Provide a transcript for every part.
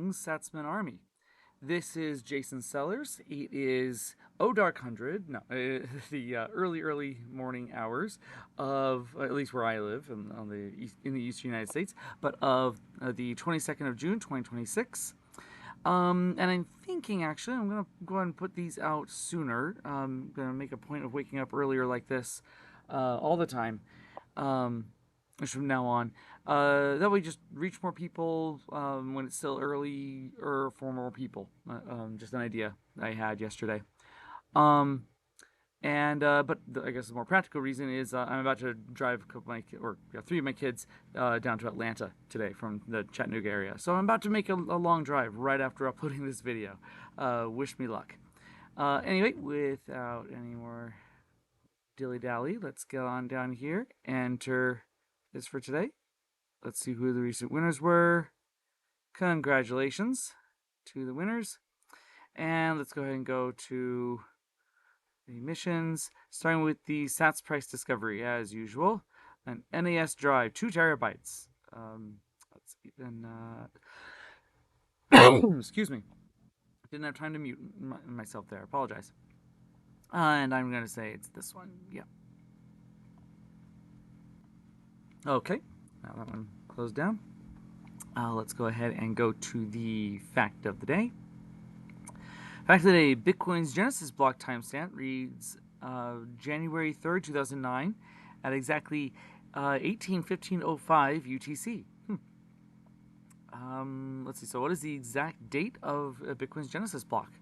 Greetings, Satsman Army. This is Jason Sellers. It is Dark Hundred, no, the early morning hours of at least where I live in the eastern United States, but of the 22nd of June, 2026. And I'm thinking actually I'm gonna go ahead and put these out sooner. I'm gonna make a point of waking up earlier like this all the time. From now on. That way, just reach more people when it's still early, or for more people. Just an idea I had yesterday. Um, I guess the more practical reason is I'm about to drive three of my kids down to Atlanta today from the Chattanooga area. So I'm about to make a long drive right after uploading this video. Wish me luck. Anyway, without any more dilly-dally, let's get on down here. Enter this for today. Let's see who the recent winners were. Congratulations to the winners. And let's go ahead and go to the missions, starting with the Sats Price Discovery, as usual. An NAS drive, 2 terabytes. Let's even, excuse me. Didn't have time to mute myself there. Apologize. And I'm going to say it's this one. Yeah. Okay. Now that one closed down. Let's go ahead and go to the fact of the day. Fact of the day, Bitcoin's Genesis block timestamp reads January 3rd, 2009 at exactly 18:15:05 UTC. Let's see, so what is the exact date of Bitcoin's Genesis block?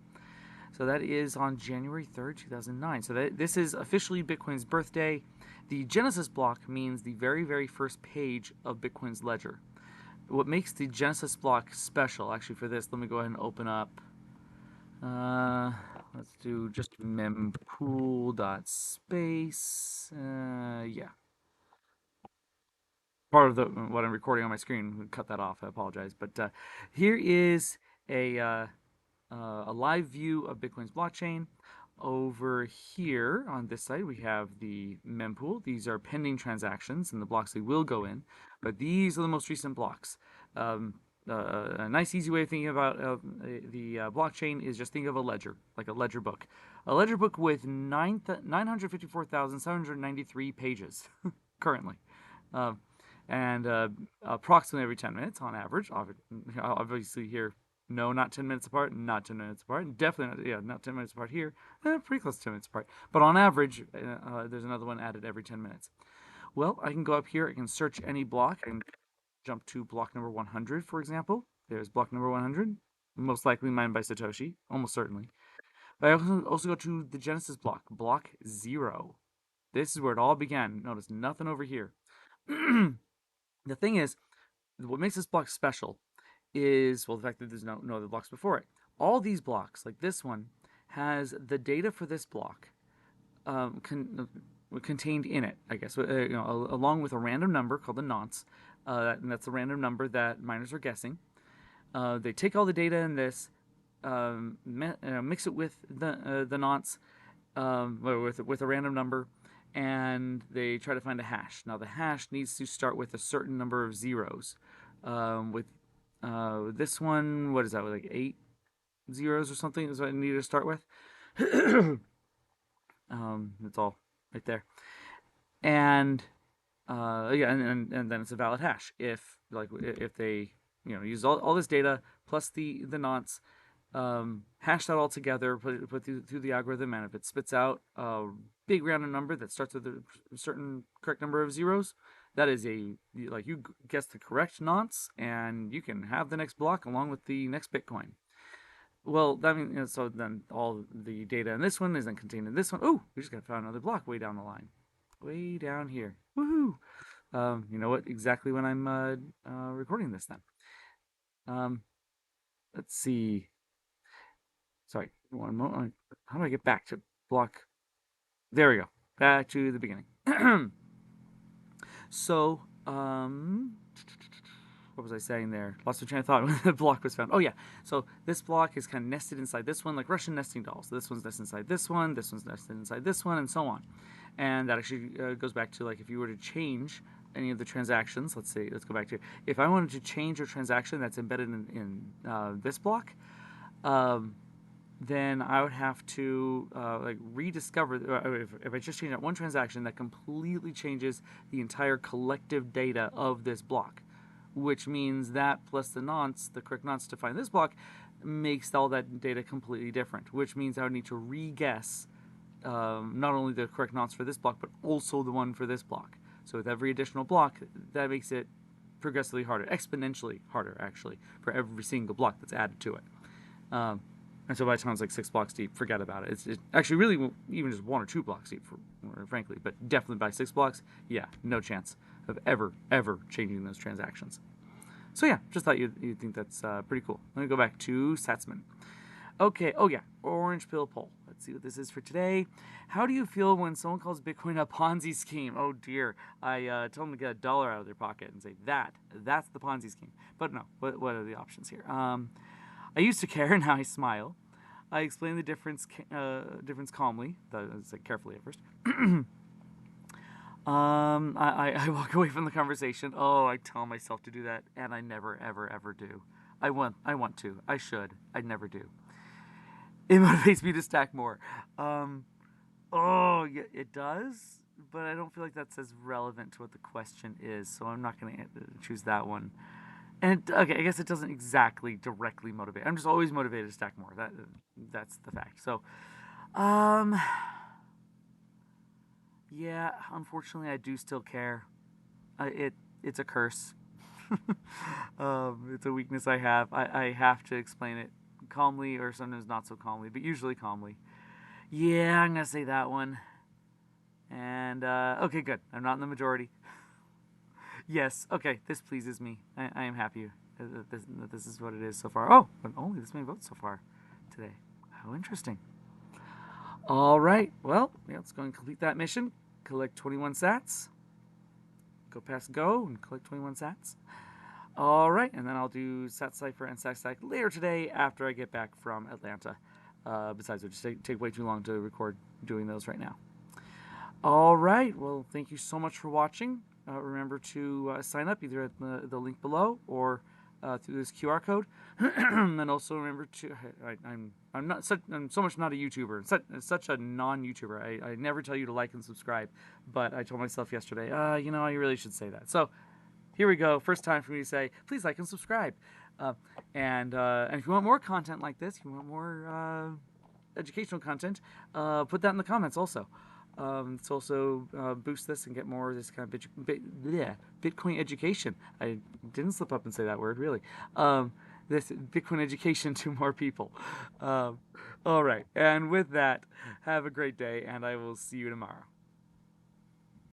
So that is on January 3rd, 2009. So this is officially Bitcoin's birthday. The Genesis block means the very, very first page of Bitcoin's ledger. What makes the Genesis block special, actually for this, let me go ahead and open up, let's do just mempool.space, yeah. Part of what I'm recording on my screen, cut that off, I apologize. But here is a live view of Bitcoin's blockchain. Over here on this side, we have the mempool. These are pending transactions and the blocks they will go in, but these are the most recent blocks. A nice, easy way of thinking about the blockchain is just think of a ledger, like a ledger book. A ledger book with 954,793 pages currently. And approximately every 10 minutes on average. Obviously here, no, not 10 minutes apart, not 10 minutes apart. Definitely not, not 10 minutes apart here. Pretty close to 10 minutes apart. But on average, there's another one added every 10 minutes. Well, I can go up here, I can search any block. I can jump to block number 100, for example. There's block number 100, most likely mined by Satoshi, almost certainly. But I also go to the Genesis block, block 0. This is where it all began. Notice nothing over here. The thing is, what makes this block special is, well, the fact that there's no other blocks before it. All these blocks, like this one, has the data for this block contained in it, I guess, along with a random number called the nonce, and that's a random number that miners are guessing. They take all the data in this, mix it with the nonce, with a random number, and they try to find a hash. Now the hash needs to start with a certain number of zeros. With this one, what is that, like 8 zeros or something is what I need to start with. It's all right there. And yeah, and then it's a valid hash if they use all this data plus the nonce, hash that all together, put through the algorithm, and if it spits out a big random number that starts with a certain correct number of zeros, that is you guess the correct nonce, and you can have the next block along with the next Bitcoin. Well, that means, so then all the data in this one is then contained in this one. Oh, we just got found another block way down the line, way down here. Woohoo! You know what? Exactly when I'm recording this then. Let's see. Sorry, one moment. How do I get back to block? There we go. Back to the beginning. So, what was I saying there? Lost my train of thought when the block was found. Oh yeah, so this block is kind of nested inside this one, like Russian nesting dolls. So this one's nested inside this one's nested inside this one, and so on. And that actually goes back to, like, if you were to change any of the transactions, let's go back to, if I wanted to change a transaction that's embedded in this block, um, then I would have to like rediscover. If I just change that one transaction, that completely changes the entire collective data of this block, which means that plus the nonce, the correct nonce to find this block, makes all that data completely different. Which means I would need to re-guess not only the correct nonce for this block, but also the one for this block. So with every additional block, that makes it progressively harder, exponentially harder actually, for every single block that's added to it. And so by the time it's like 6 blocks deep, forget about it. It's actually really even just 1 or 2 blocks deep, frankly. But definitely by 6 blocks, yeah, no chance of ever changing those transactions. So yeah, just thought you'd think that's pretty cool. Let me go back to Satsman. Okay, oh yeah, orange pill poll. Let's see what this is for today. How do you feel when someone calls Bitcoin a Ponzi scheme? Oh dear, I told them to get $1 out of their pocket and say that's the Ponzi scheme. But no, what are the options here? I used to care, now I smile. I explain the difference calmly, though I say carefully at first. I walk away from the conversation. Oh, I tell myself to do that, and I never, ever do. I want to. I should. I never do. It motivates me to stack more. Oh, yeah, it does, but I don't feel like that's as relevant to what the question is, so I'm not going to choose that one. And okay, I guess it doesn't exactly directly motivate. I'm just always motivated to stack more. That's the fact. So, yeah, unfortunately, I do still care. It's a curse. It's a weakness I have. I have to explain it calmly, or sometimes not so calmly, but usually calmly. Yeah, I'm gonna say that one. And okay, good. I'm not in the majority. Yes, okay, this pleases me. I am happy that this is what it is so far. Oh, but only this many votes so far today. How interesting. All right, well, yeah, let's go and complete that mission. Collect 21 sats. Go past go and collect 21 sats. All right, and then I'll do Sat Cipher and Sat Stack later today after I get back from Atlanta. Besides, it would just take way too long to record doing those right now. All right, well, thank you so much for watching. Remember to sign up either at the link below or through this QR code, and also remember to I'm so much not a YouTuber, such a non-YouTuber. I never tell you to like and subscribe, but I told myself yesterday, I really should say that. So here we go. First time for me to say, please like and subscribe. And if you want more content like this, if you want more educational content, put that in the comments also. Let's also boost this and get more of this kind of Bitcoin education. I didn't slip up and say that word, really. This Bitcoin education to more people. All right. And with that, have a great day, and I will see you tomorrow.